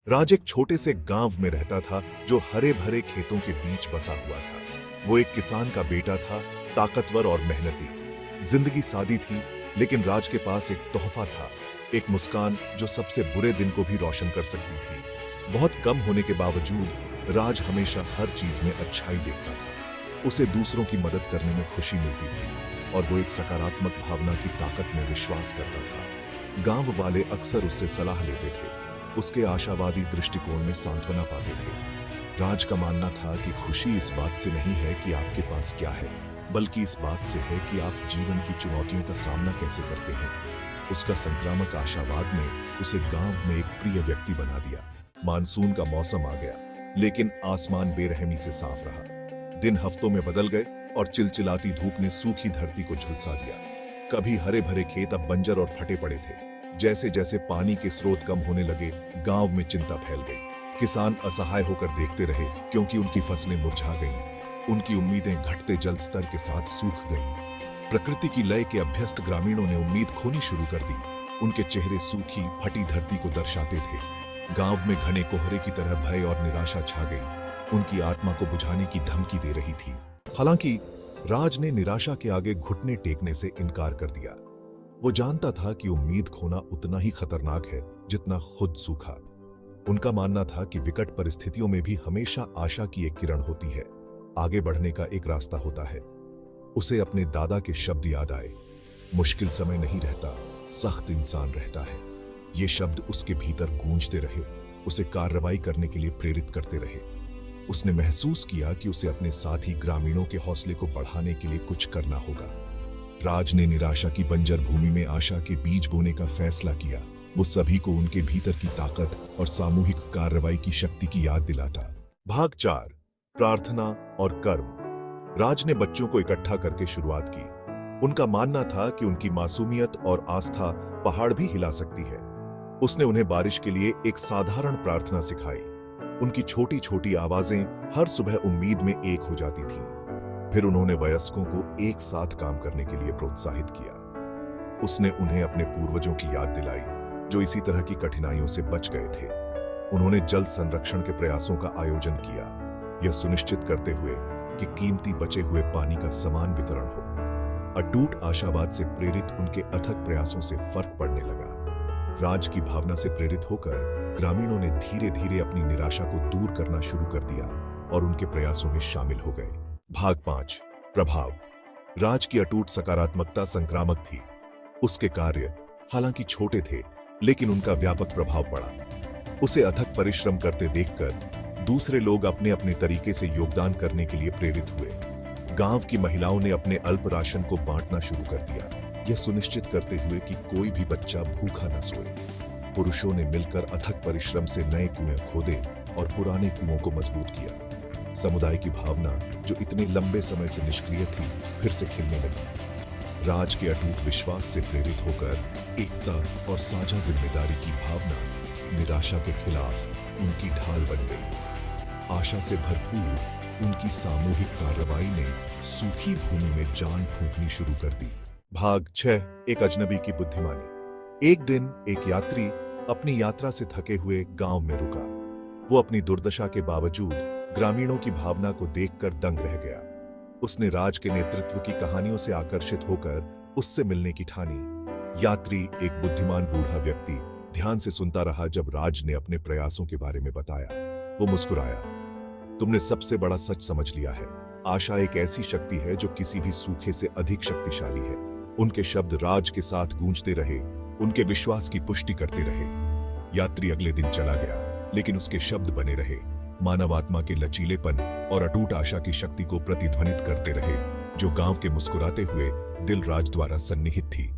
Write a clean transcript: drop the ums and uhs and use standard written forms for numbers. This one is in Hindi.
राज एक छोटे से गांव में रहता था जो हरे भरे खेतों के बीच बसा हुआ था। वो एक किसान का बेटा था, ताकतवर और मेहनती। जिंदगी सादी थी, लेकिन राज के पास एक तोहफा था, एक मुस्कान जो सबसे बुरे दिन को भी रोशन कर सकती थी। बहुत कम होने के बावजूद राज हमेशा हर चीज में अच्छाई देखता था। उसे दूसरों की मदद करने में खुशी मिलती थी और वो एक सकारात्मक भावना की ताकत में विश्वास करता था। गांव वाले अक्सर उससे सलाह लेते थे, उसके आशावादी दृष्टिकोण में सांत्वना पाते थे। राज का मानना था कि खुशी इस बात से नहीं है कि आपके पास क्या है, बल्कि इस बात से है कि आप जीवन की चुनौतियों का सामना कैसे करते हैं। उसका संक्रामक आशावाद ने उसे गांव में एक प्रिय व्यक्ति बना दिया। मानसून का मौसम आ गया, लेकिन आसमान बेरहमी से साफ रहा। दिन हफ्तों में बदल गए और चिलचिलाती धूप ने सूखी धरती को झुलसा दिया। कभी हरे भरे खेत अब बंजर और फटे पड़े थे। जैसे जैसे पानी के स्रोत कम होने लगे, गांव में चिंता फैल गई। किसान असहाय होकर देखते रहे, क्योंकि उनकी फसलें मुरझा गईं। उनकी उम्मीदें घटते जल स्तर के साथ सूख गईं। प्रकृति की लय के अभ्यस्त ग्रामीणों ने उम्मीद खोनी शुरू कर दी। उनके चेहरे सूखी फटी धरती को दर्शाते थे। गांव में घने कोहरे की तरह भय और निराशा छा गई, उनकी आत्मा को बुझाने की धमकी दे रही थी। हालांकि राज ने निराशा के आगे घुटने टेकने से इनकार कर दिया। वो जानता था कि उम्मीद खोना उतना ही खतरनाक है जितना खुद सूखा। उनका मानना था कि विकट परिस्थितियों में भी हमेशा आशा की एक किरण होती है, आगे बढ़ने का एक रास्ता होता है। उसे अपने दादा के शब्द याद आए, मुश्किल समय नहीं रहता, सख्त इंसान रहता है। ये शब्द उसके भीतर गूंजते रहे, उसे कार्रवाई करने के लिए प्रेरित करते रहे। उसने महसूस किया कि उसे अपने साथी ग्रामीणों के हौसले को बढ़ाने के लिए कुछ करना होगा। राज ने निराशा की बंजर भूमि में आशा के बीज बोने का फैसला किया। वो सभी को उनके भीतर की ताकत और सामूहिक कार्रवाई की शक्ति की याद दिलाता। भाग 4, प्रार्थना और कर्म। राज ने बच्चों को इकट्ठा करके शुरुआत की। उनका मानना था कि उनकी मासूमियत और आस्था पहाड़ भी हिला सकती है। उसने उन्हें बारिश के लिए एक साधारण प्रार्थना सिखाई। उनकी छोटी छोटी आवाजें हर सुबह उम्मीद में एक हो जाती थीं। फिर उन्होंने वयस्कों को एक साथ काम करने के लिए प्रोत्साहित किया। उसने उन्हें अपने पूर्वजों की याद दिलाई, जो इसी तरह की कठिनाइयों से बच गए थे। उन्होंने जल संरक्षण के प्रयासों का आयोजन किया, यह सुनिश्चित करते हुए कि कीमती बचे हुए पानी का समान वितरण हो। अटूट आशावाद से प्रेरित उनके अथक प्रयासों से फर्क पड़ने लगा। राज की भावना से प्रेरित होकर ग्रामीणों ने धीरे धीरे अपनी निराशा को दूर करना शुरू कर दिया और उनके प्रयासों में शामिल हो गए। भाग 5, प्रभाव। राज की अटूट सकारात्मकता संक्रामक थी। उसके कार्य हालांकि छोटे थे, लेकिन उनका व्यापक प्रभाव पड़ा। उसे अथक परिश्रम करते देखकर दूसरे लोग अपने अपने तरीके से योगदान करने के लिए प्रेरित हुए। गांव की महिलाओं ने अपने अल्प राशन को बांटना शुरू कर दिया, यह सुनिश्चित करते हुए कि कोई भी बच्चा भूखा न सोए। पुरुषों ने मिलकर अथक परिश्रम से नए कुएं खोदे और पुराने कुओं को मजबूत किया। समुदाय की भावना, जो इतने लंबे समय से निष्क्रिय थी, फिर से खिलने लगी। राज के अटूट विश्वास से प्रेरित होकर एकता और साझा जिम्मेदारी की भावना निराशा के खिलाफ उनकी ढाल बन गई। आशा से भरपूर उनकी सामूहिक कार्रवाई ने सूखी भूमि में जान फूंकनी शुरू कर दी। भाग 6, एक अजनबी की बुद्धिमानी। एक दिन एक यात्री अपनी यात्रा से थके हुए गांव में रुका। वो अपनी दुर्दशा के बावजूद ग्रामीणों की भावना को देखकर दंग रह गया। उसने राज के नेतृत्व की कहानियों से आकर्षित होकर उससे मिलने की ठानी। यात्री, एक बुद्धिमान बूढ़ा व्यक्ति, ध्यान से सुनता रहा जब राज ने अपने प्रयासों के बारे में बताया। वो मुस्कुराया। तुमने सबसे बड़ा सच समझ लिया है। आशा एक ऐसी शक्ति है जो किसी भी सूखे से अधिक शक्तिशाली है। उनके शब्द राज के साथ गूंजते रहे, उनके विश्वास की पुष्टि करते रहे। यात्री अगले दिन चला गया, लेकिन उसके शब्द बने रहे, मानव आत्मा के लचीलेपन और अटूट आशा की शक्ति को प्रतिध्वनित करते रहे, जो गांव के मुस्कुराते हुए दिल राज द्वारा सन्निहित थी।